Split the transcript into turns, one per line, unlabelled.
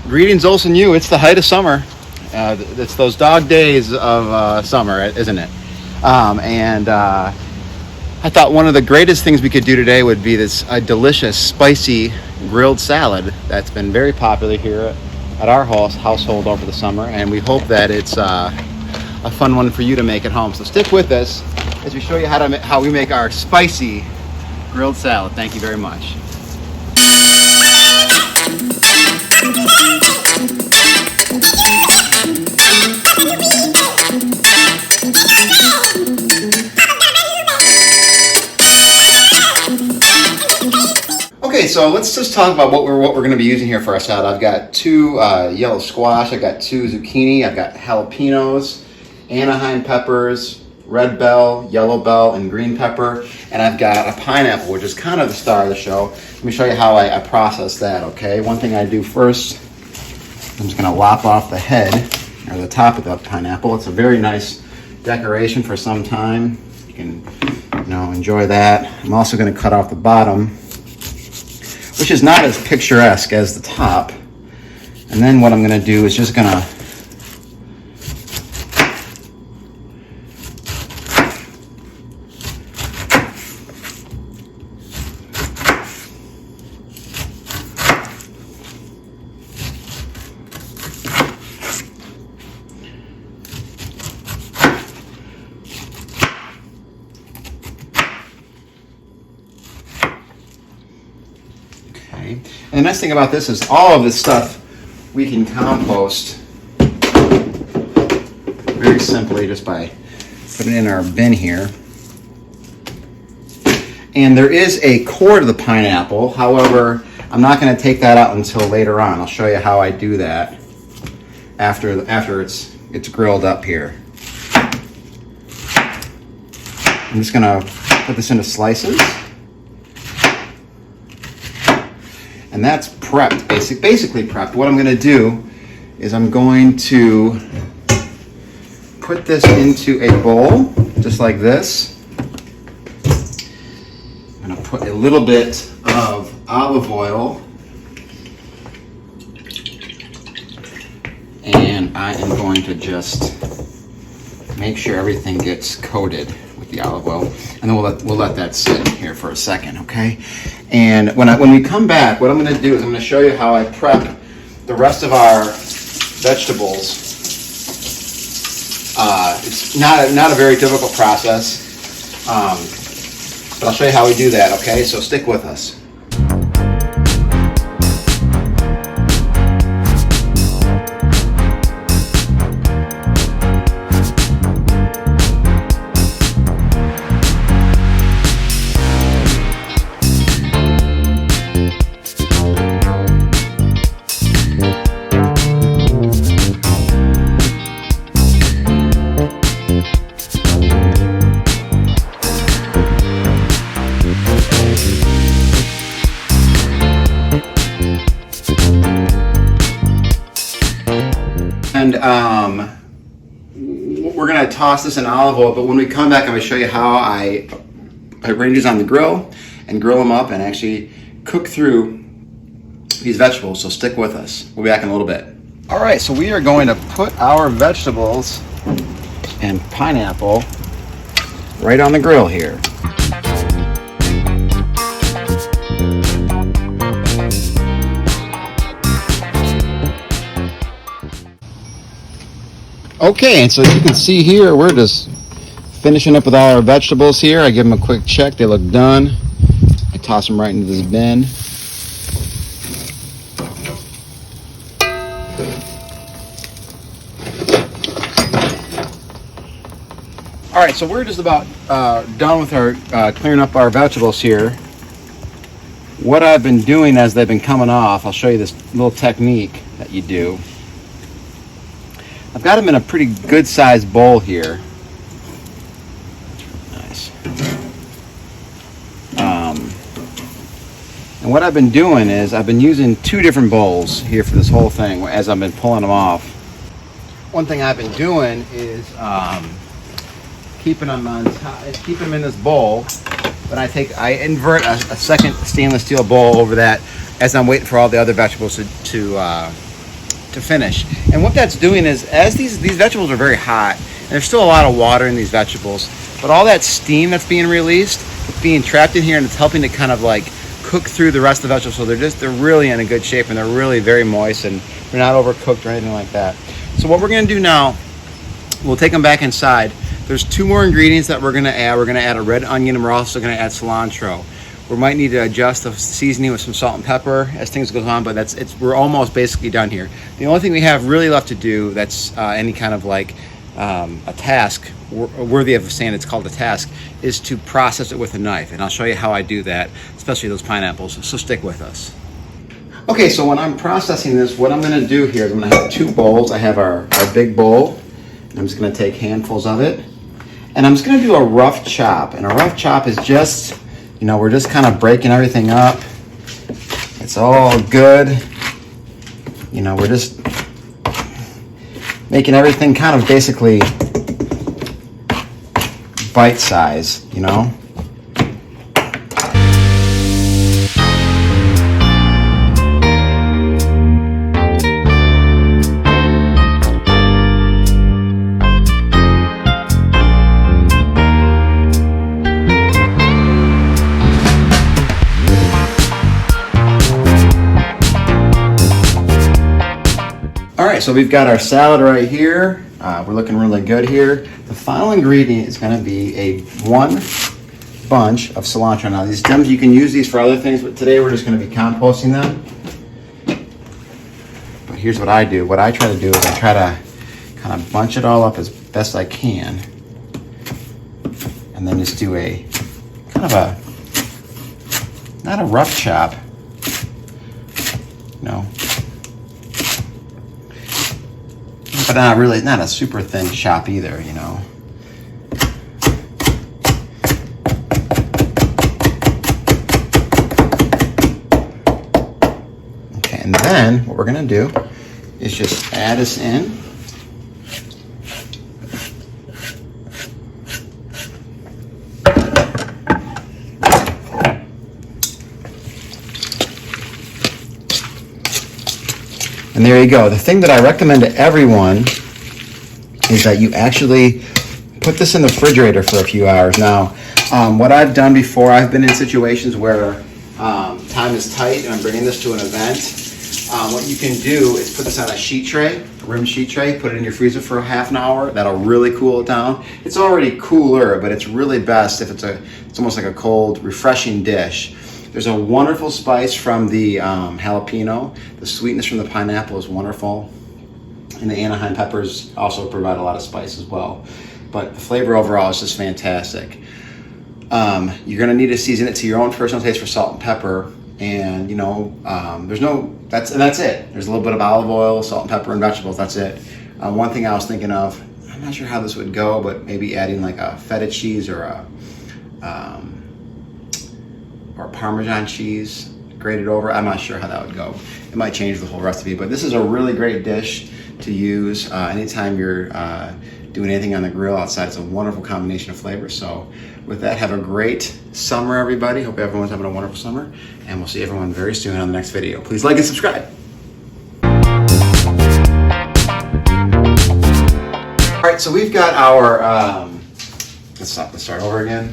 Greetings, Olson U. It's the height of summer. It's those dog days of summer, isn't it? I thought one of the greatest things we could do today would be this delicious, spicy grilled salad that's been very popular here at our household over the summer, and we hope that it's a fun one for you to make at home. So stick with us as we show you how we make our spicy grilled salad. Thank you very much. Okay, so let's just talk about what we're going to be using here for our salad. I've got 2 yellow squash, I've got 2 zucchini, I've got jalapenos, Anaheim peppers, red bell, yellow bell, and green pepper, and I've got a pineapple, which is kind of the star of the show. Let me show you how I process that, okay? One thing I do first, I'm just going to lop off the head, or the top of the pineapple. It's a very nice decoration for some time. You can, enjoy that. I'm also going to cut off the bottom, which is not as picturesque as the top. And then what I'm going to do is just going to And the nice thing about this is all of this stuff we can compost very simply just by putting it in our bin here. And there is a core to the pineapple. However, I'm not going to take that out until later on. I'll show you how I do that after it's grilled up here. I'm just going to put this into slices. And that's prepped, basically prepped. What I'm going to do is I'm going to put this into a bowl, just like this. I'm going to put a little bit of olive oil, and I am going to just make sure everything gets coated with the olive oil, and then we'll let that sit here for a second, okay? And when we come back, what I'm going to do is I'm going to show you how I prep the rest of our vegetables. It's not a very difficult process, but I'll show you how we do that, okay? So stick with us. And we're going to toss this in olive oil, but when we come back, I'm going to show you how I arrange these on the grill and grill them up and actually cook through these vegetables, so stick with us. We'll be back in a little bit. All right, so we are going to put our vegetables and pineapple right on the grill here. Okay, and so you can see here, we're just finishing up with all our vegetables here. I give them a quick check, they look done. I toss them right into this bin. All right, so we're just about done with our clearing up our vegetables here. What I've been doing as they've been coming off, I'll show you this little technique that you do. I've got them in a pretty good sized bowl here. Nice. And what I've been doing is I've been using 2 different bowls here for this whole thing as I've been pulling them off. One thing I've been doing is keeping them in this bowl, but I invert a second stainless steel bowl over that as I'm waiting for all the other vegetables to to finish. And what that's doing is, as these vegetables are very hot, and there's still a lot of water in these vegetables, but all that steam that's being released, it's being trapped in here, and it's helping to kind of like cook through the rest of the vegetables. So they're really in a good shape, and they're really very moist, and they're not overcooked or anything like that. So what we're gonna do now, we'll take them back inside. There's 2 more ingredients that we're gonna add. We're gonna add a red onion, and we're also gonna add cilantro. We might need to adjust the seasoning with some salt and pepper as things go on, but we're almost basically done here. The only thing we have really left to do that's any kind of like a task worthy of saying it's called a task is to process it with a knife, and I'll show you how I do that, especially those pineapples, so stick with us. Okay, so when I'm processing this, what I'm going to do here is I'm going to have 2 bowls. I have our big bowl, and I'm just going to take handfuls of it, and I'm just going to do a rough chop. And a rough chop is just, you know, we're just kind of breaking everything up. It's all good. You know, we're just making everything kind of basically bite size, you know. Alright, so we've got our salad right here. We're looking really good here. The final ingredient is going to be 1 bunch of cilantro. Now these stems, you can use these for other things, but today we're just going to be composting them. But here's what I do. What I try to do is I try to kind of bunch it all up as best I can. And then just do a kind of not a rough chop, no. But not a super thin chop either, you know. Okay, and then what we're gonna do is just add this in. And there you go. The thing that I recommend to everyone is that you actually put this in the refrigerator for a few hours. Now, what I've done before, I've been in situations where time is tight and I'm bringing this to an event. What you can do is put this on a sheet tray, a rimmed sheet tray, put it in your freezer for half an hour. That'll really cool it down. It's already cooler, but it's really best if it's almost like a cold, refreshing dish. There's a wonderful spice from the jalapeno. The sweetness from the pineapple is wonderful. And the Anaheim peppers also provide a lot of spice as well. But the flavor overall is just fantastic. You're gonna need to season it to your own personal taste for salt and pepper. And you know, that's it. There's a little bit of olive oil, salt and pepper, and vegetables, that's it. One thing I was thinking of, I'm not sure how this would go, but maybe adding like a feta cheese or a Parmesan cheese grated over. I'm not sure how that would go. It might change the whole recipe, but this is a really great dish to use anytime you're doing anything on the grill outside. It's a wonderful combination of flavors. So with that, have a great summer, everybody. Hope everyone's having a wonderful summer, and we'll see everyone very soon on the next video. Please like and subscribe. All right, so we've got our, let's start over again.